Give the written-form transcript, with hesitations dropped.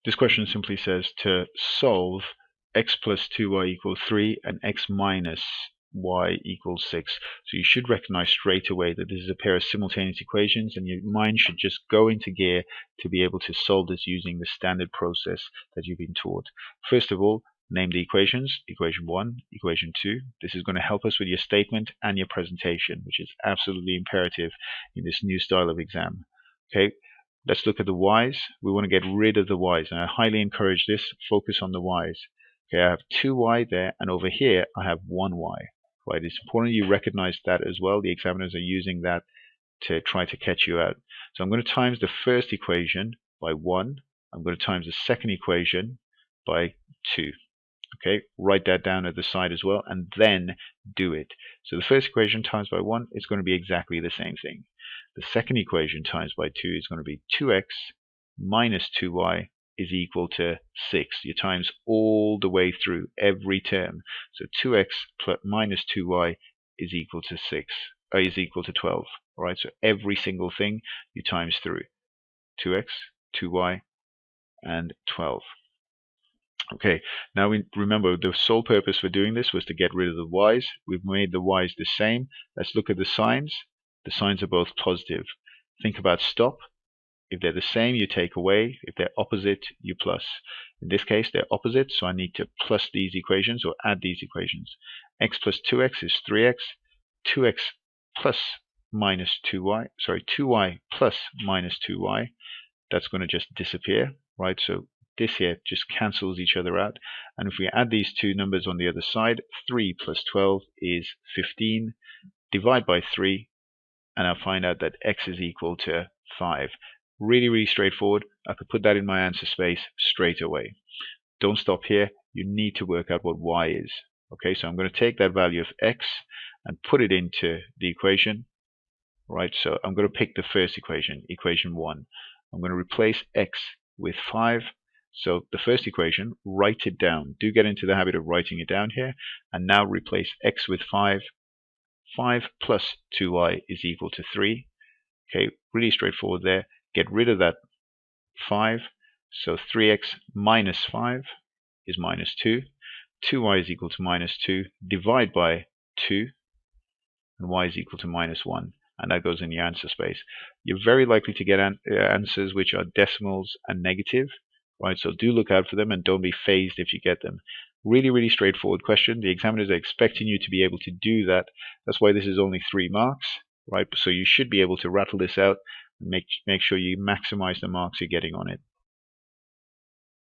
This question simply says to solve x plus 2y equals 3 and x minus y equals 6. So you should recognize straight away that this is a pair of simultaneous equations, and your mind should just go into gear to be able to solve this using the standard process that you've been taught. First of all, name the equations, equation 1, equation 2. This is going to help us with your statement and your presentation, which is absolutely imperative in this new style of exam. Okay, let's look at the y's. We want to get rid of the y's, and I highly encourage this. Focus on the y's. Okay, I have 2y there, and over here I have 1y. Right, it's important you recognize that as well. The examiners are using that to try to catch you out. So I'm going to times the first equation by 1. I'm going to times the second equation by 2. Okay, write that down at the side as well, and then do it. So the first equation times by 1 is going to be exactly the same thing. The second equation times by 2 is going to be 2x minus 2y is equal to 6. You times all the way through every term. So 2x minus 2y is equal to 12. All right, so every single thing you times through. 2x, 2y, and 12. Okay, now remember the sole purpose for doing this was to get rid of the y's. We've made the y's the same. Let's look at the signs. The signs are both positive. Think about stop. If they're the same, you take away. If they're opposite, you plus. In this case, they're opposite, so I need to plus these equations or add these equations. X plus 2x is 3x. 2x plus minus 2y. Sorry, 2y plus minus 2y. That's going to just disappear, right? So this here just cancels each other out. And if we add these two numbers on the other side, 3 plus 12 is 15. Divide by 3, and I'll find out that x is equal to 5. Really, really straightforward. I could put that in my answer space straight away. Don't stop here. You need to work out what y is. Okay, so I'm going to take that value of x and put it into the equation. Right, so I'm going to pick the first equation, equation 1. I'm going to replace x with 5. So the first equation, write it down. Do get into the habit of writing it down here. And now replace x with 5. 5 plus 2y is equal to 3. Okay, really straightforward there. Get rid of that 5. So 3x minus 5 is minus 2. 2y is equal to minus 2. Divide by 2. And y is equal to minus 1. And that goes in the answer space. You're very likely to get answers which are decimals and negative. Right, so do look out for them and don't be phased if you get them. Really, really straightforward question. The examiners are expecting you to be able to do that. That's why this is only 3 marks. Right, so you should be able to rattle this out and make sure you maximize the marks you're getting on it.